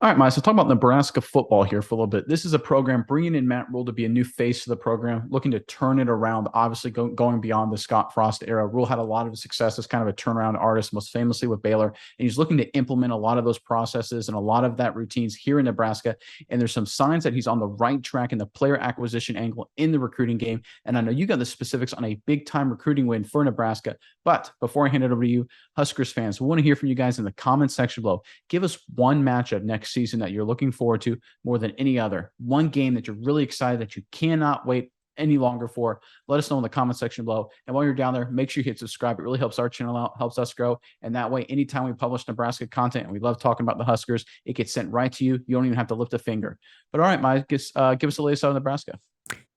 All right, Miles. So talk about Nebraska football here for a little bit. This is a program bringing in Matt Rule to be a new face to the program, looking to turn it around. Obviously, going beyond the Scott Frost era. Rule had a lot of success as kind of a turnaround artist, most famously with Baylor, and he's looking to implement a lot of those processes and a lot of that routines here in Nebraska. And there's some signs that he's on the right track in the player acquisition angle in the recruiting game. And I know you got the specifics on a big time recruiting win for Nebraska. But before I hand it over to you, Huskers fans, we want to hear from you guys in the comments section below. Give us one matchup next season that you're looking forward to more than any other. One game that you're really excited that you cannot wait any longer for. Let us know in the comment section below. And while you're down there, make sure you hit subscribe. It really helps our channel out, helps us grow. And that way, anytime we publish Nebraska content, and we love talking about the Huskers, it gets sent right to you. You don't even have to lift a finger. But all right, Mike, give us the latest out of Nebraska.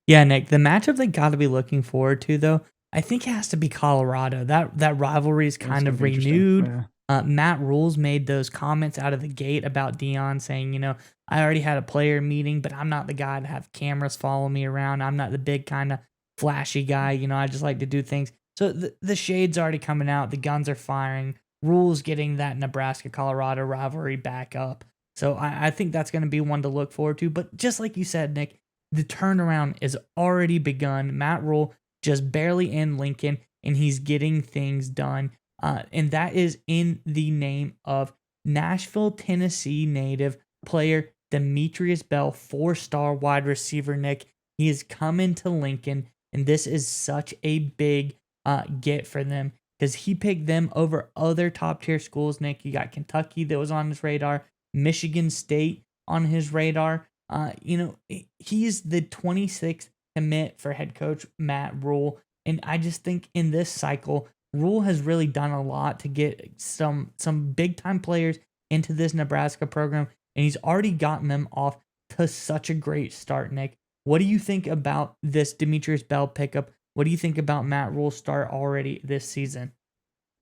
Yeah, Nick, the matchup they got to be looking forward to, though, I think it has to be Colorado. That rivalry is It's kind going to of be interesting. renewed. Yeah. Matt Rules made those comments out of the gate about Dion saying, I already had a player meeting, but I'm not the guy to have cameras follow me around. I'm not the big kind of flashy guy. I just like to do things. So the shade's already coming out. The guns are firing. Rules getting that Nebraska Colorado rivalry back up. So I think that's going to be one to look forward to. But just like you said, Nick, the turnaround is already begun. Matt Rule just barely in Lincoln, and he's getting things done. And that is in the name of Nashville, Tennessee native player Demetrius Bell, 4-star wide receiver, Nick. He is coming to Lincoln, and this is such a big get for them because he picked them over other top tier schools, Nick. You got Kentucky that was on his radar, Michigan State on his radar. He's the 26th commit for head coach Matt Rule. And I just think in this cycle, Rule has really done a lot to get some big time players into this Nebraska program, and he's already gotten them off to such a great start, Nick. What do you think about this Demetrius Bell pickup? What do you think about Matt Rule's start already this season?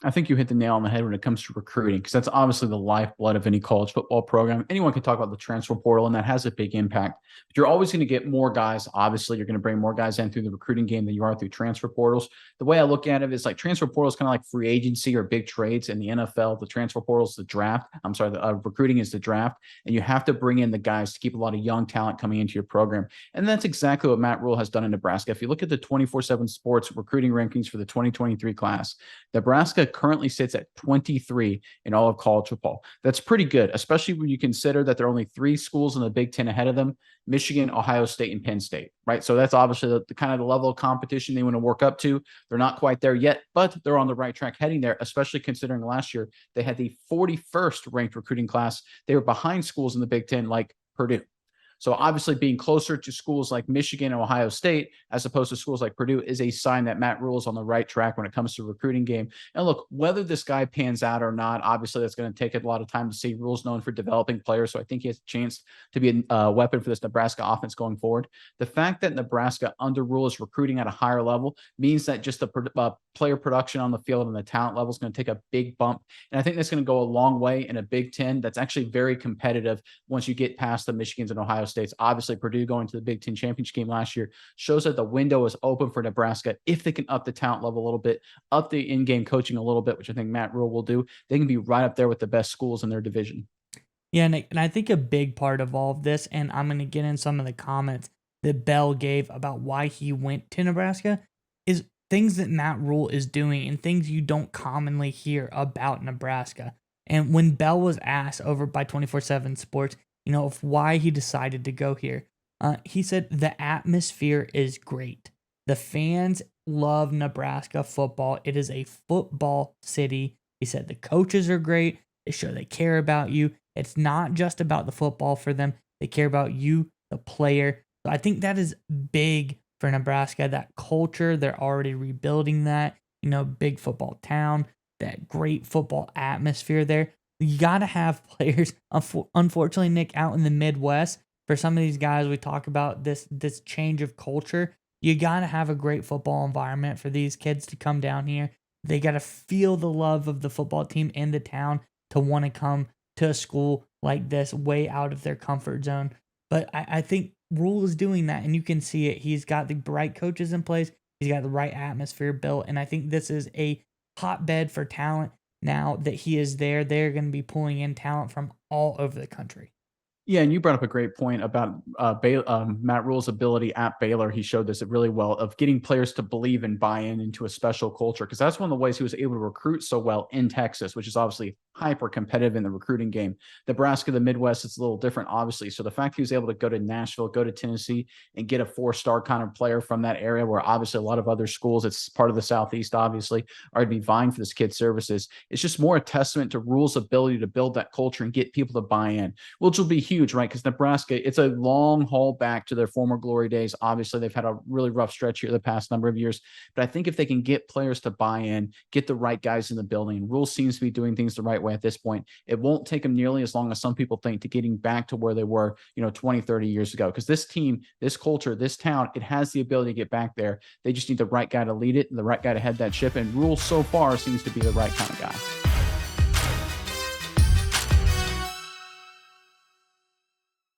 I think you hit the nail on the head when it comes to recruiting, because that's obviously the lifeblood of any college football program. Anyone can talk about the transfer portal, and that has a big impact. But you're always going to get more guys. Obviously, you're going to bring more guys in through the recruiting game than you are through transfer portals. The way I look at it is like transfer portal is kind of like free agency or big trades in the NFL. The transfer portal is the draft. I'm sorry, the recruiting is the draft, and you have to bring in the guys to keep a lot of young talent coming into your program. And that's exactly what Matt Rule has done in Nebraska. If you look at the 24/7 Sports recruiting rankings for the 2023 class, Nebraska currently sits at 23 in all of college football. That's pretty good, especially when you consider that there are only three schools in the Big Ten ahead of them: Michigan, Ohio State, and Penn State, right? So that's obviously the kind of the level of competition they want to work up to. They're not quite there yet, but they're on the right track heading there, especially considering last year they had the 41st ranked recruiting class. They were behind schools in the Big Ten like Purdue. So obviously being closer to schools like Michigan and Ohio State, as opposed to schools like Purdue, is a sign that Matt Rule is on the right track when it comes to recruiting game. And look, whether this guy pans out or not, obviously that's going to take a lot of time to see. Rule's known for developing players, so I think he has a chance to be a weapon for this Nebraska offense going forward. The fact that Nebraska under Rule is recruiting at a higher level means that just the player production on the field and the talent level is going to take a big bump. And I think that's going to go a long way in a Big Ten that's actually very competitive once you get past the Michigans and Ohio States. Obviously, Purdue going to the Big Ten championship game last year shows that the window is open for Nebraska if they can up the talent level a little bit, up the in-game coaching a little bit, which I think Matt Rule will do. They can be right up there with the best schools in their division. Yeah, Nick, and I think a big part of all of this, and I'm going to get in some of the comments that Bell gave about why he went to Nebraska, is things that Matt Rule is doing and things you don't commonly hear about Nebraska. And when Bell was asked over by 24/7 Sports, of why he decided to go here, he said the atmosphere is great. The fans love Nebraska football. It is a football city. He said the coaches are great. They show they care about you. It's not just about the football for them. They care about you, the player. So I think that is big for Nebraska. That culture, they're already rebuilding that. Big football town, that great football atmosphere there. You got to have players. Unfortunately, Nick, out in the Midwest, for some of these guys, we talk about this change of culture. You got to have a great football environment for these kids to come down here. They got to feel the love of the football team in the town to want to come to a school like this, way out of their comfort zone. But I think Rule is doing that, and you can see it. He's got the right coaches in place. He's got the right atmosphere built, and I think this is a hotbed for talent. Now that he is there, they're going to be pulling in talent from all over the country. Yeah, and you brought up a great point about Matt Rule's ability at Baylor. He showed this really well of getting players to believe and buy in into a special culture, because that's one of the ways he was able to recruit so well in Texas, which is obviously hyper competitive in the recruiting game. Nebraska, the Midwest, it's a little different, obviously. So the fact he was able to go to Nashville, go to Tennessee, and get a 4-star kind of player from that area, where obviously a lot of other schools, it's part of the Southeast, obviously, are to be vying for this kid's services. It's just more a testament to Rule's ability to build that culture and get people to buy in, which will be huge, right? Because Nebraska, it's a long haul back to their former glory days. Obviously, they've had a really rough stretch here the past number of years. But I think if they can get players to buy in, get the right guys in the building, Rule seems to be doing things the right way at this point. It won't take them nearly as long as some people think to getting back to where they were, 20, 30 years ago. Because this team, this culture, this town, it has the ability to get back there. They just need the right guy to lead it and the right guy to head that ship. And Rule so far seems to be the right kind of guy.